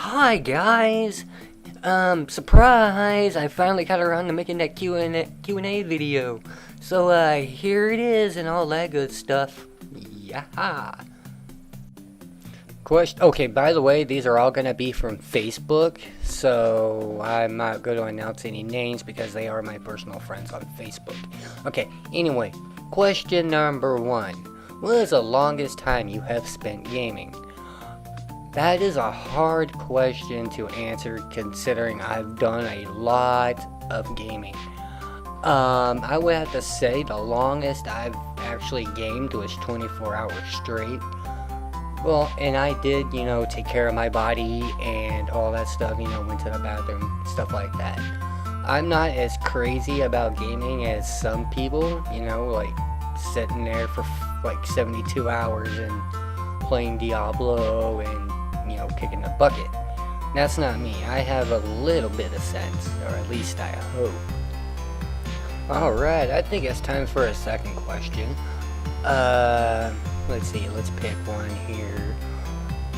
Hi guys! Surprise! I finally got around to making that Q&A video. So, here it is and all that good stuff. Yeah. Okay, by the way, these are all gonna be from Facebook, so I'm not going to announce any names because they are my personal friends on Facebook. Okay, anyway, question number 1. What is the longest time you have spent gaming? That is a hard question to answer considering I've done a lot of gaming. I would have to say the longest I've actually gamed was 24 hours straight. Well, and I did, take care of my body and all that stuff, went to the bathroom, stuff like that. I'm not as crazy about gaming as some people, like sitting there for like 72 hours and playing Diablo and, kicking the bucket. That's not me. I have a little bit of sense, or at least I hope. Alright, I think it's time for a second question. Let's see, let's pick one here.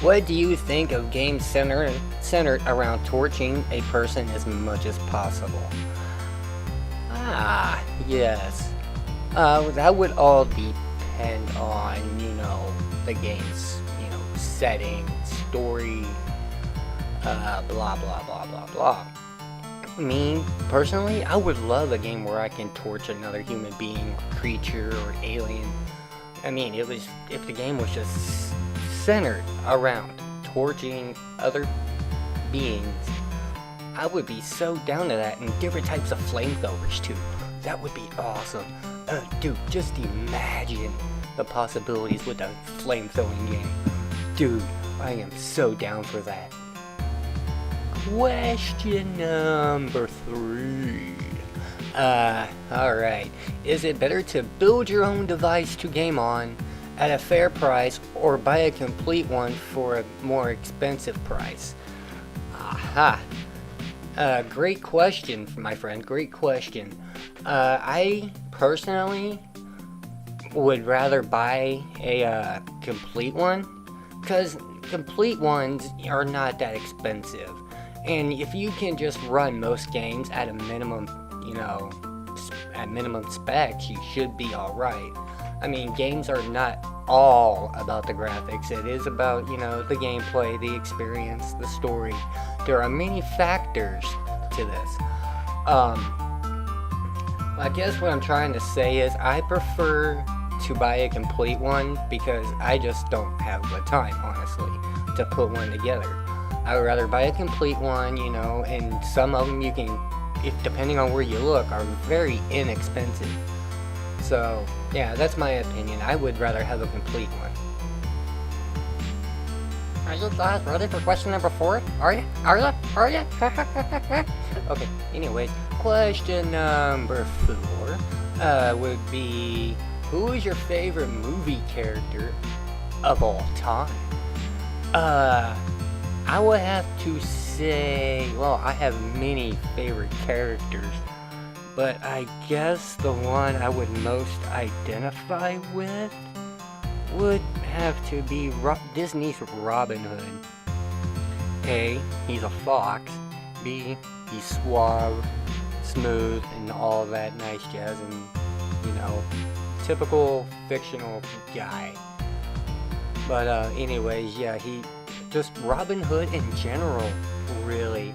What do you think of games centered around torching a person as much as possible? Yes. That would all depend on, the game's, setting, story, blah, blah, blah, blah, blah. Me, personally, I would love a game where I can torch another human being, creature, or alien. I mean, if the game was just centered around torching other beings, I would be so down to that, and different types of flamethrowers too. That would be awesome. Dude, just imagine the possibilities with a flamethrowing game. Dude, I am so down for that. Question number 3. Alright. Is it better to build your own device to game on at a fair price or buy a complete one for a more expensive price? Aha. Great question, my friend. Great question. I personally would rather buy a complete one, because complete ones are not that expensive. And if you can just run most games at a minimum, at minimum specs, you should be alright. I mean, games are not all about the graphics. It is about, the gameplay, the experience, the story. There are many factors to this. I guess what I'm trying to say is I prefer to buy a complete one because I just don't have the time, honestly, to put one together. I would rather buy a complete one, and some of them you can, depending on where you look, are very inexpensive. So, yeah, that's my opinion. I would rather have a complete one. Are you guys ready for question number 4? Are you? Okay, anyways, question number 4 would be, who is your favorite movie character of all time? I would have to say, well, I have many favorite characters, but I guess the one I would most identify with would have to be Disney's Robin Hood. A, he's a fox. B, he's suave, smooth, and all that nice jazz, and, typical fictional guy. But anyways, yeah, just Robin Hood in general, really.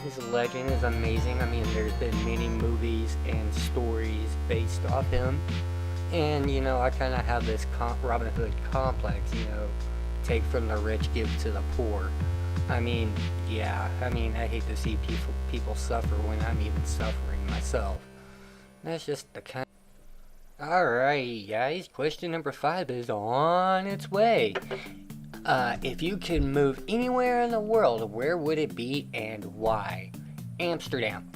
His legend is amazing. I mean, there's been many movies and stories based off him. And, I kind of have this Robin Hood complex, take from the rich, give to the poor. I mean, yeah, I hate to see people suffer when I'm even suffering myself. That's just the kind. Alright, guys, question number 5 is on its way. If you could move anywhere in the world, where would it be and why? Amsterdam.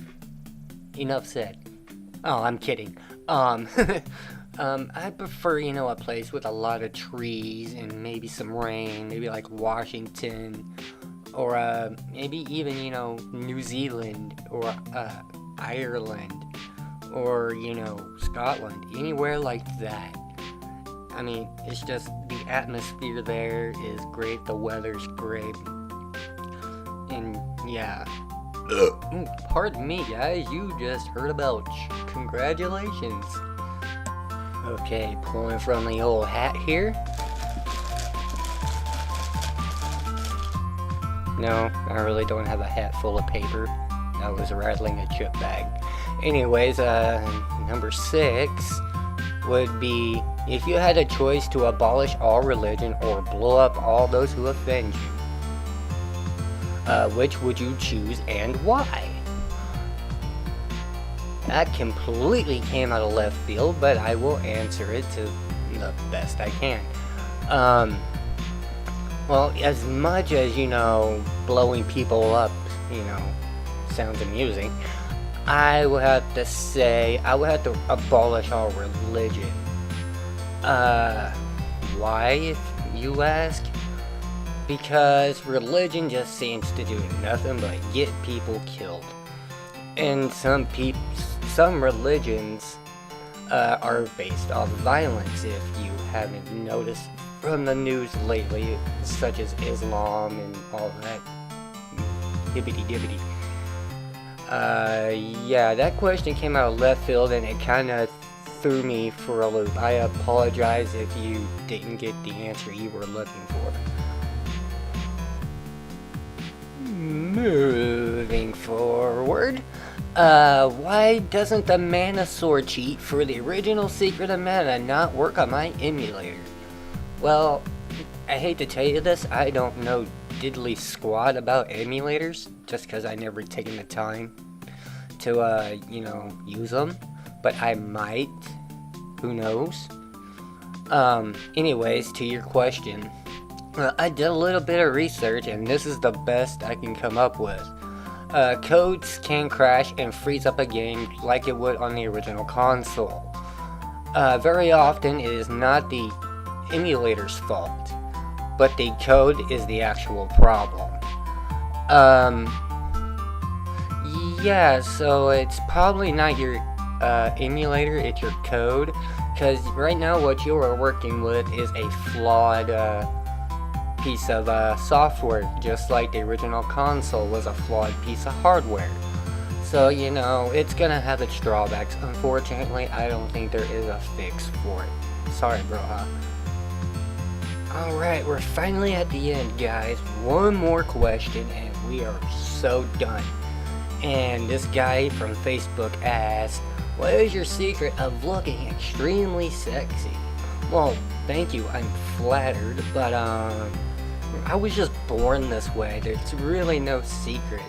Enough said. Oh, I'm kidding. I prefer, a place with a lot of trees and maybe some rain, maybe like Washington, or maybe even, New Zealand, or Ireland, or, Scotland, anywhere like that. I mean, it's just the atmosphere there is great, the weather's great, And yeah. Pardon me, guys. You just heard about congratulations. Okay, pulling from the old hat here. No, I really don't have a hat full of paper. I was rattling a chip bag. Anyways, number 6 would be, if you had a choice to abolish all religion or blow up all those who offend you, which would you choose and why? That completely came out of left field, but I will answer it to the best I can. Well, as much as, blowing people up, sounds amusing, I would have to say I would have to abolish all religion. Why, if you ask? Because religion just seems to do nothing but get people killed. And some religions are based off violence, if you haven't noticed from the news lately, such as Islam and all that hibbity-dibbity. Yeah, that question came out of left field and it kind of threw me for a loop. I apologize if you didn't get the answer you were looking for. Moving forward, why doesn't the Mana Sword cheat for the original Secret of Mana not work on my emulator? Well, I hate to tell you this, I don't know diddly squat about emulators, just because I never taken the time to, use them, but I might, who knows. Anyways, to your question, I did a little bit of research, and this is the best I can come up with. Codes can crash and freeze up a game like it would on the original console. Very often, it is not the emulator's fault, but the code is the actual problem. Yeah, so it's probably not your emulator, it's your code, because right now what you are working with is a flawed piece of software, just like the original console was a flawed piece of hardware. So, it's gonna have its drawbacks. Unfortunately, I don't think there is a fix for it. Sorry, Broha. Alright, we're finally at the end, guys. One more question and we are so done. And this guy from Facebook asked, what is your secret of looking extremely sexy? Well, thank you, I'm flattered, but I was just born this way. There's really no secret.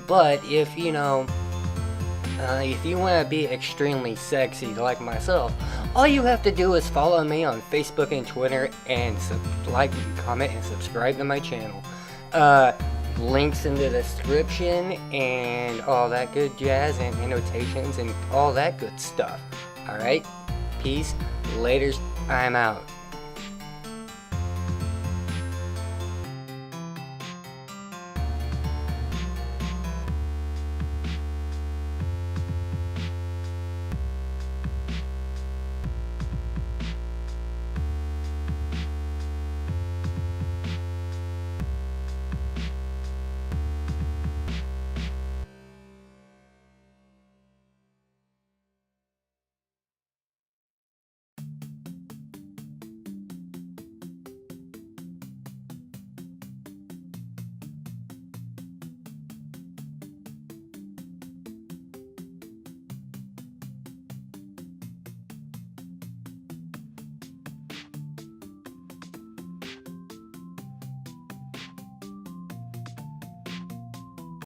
But if you want to be extremely sexy like myself, all you have to do is follow me on Facebook and Twitter and like, comment, and subscribe to my channel. Links in the description and all that good jazz and annotations and all that good stuff. Alright? Peace. Laters. I'm out.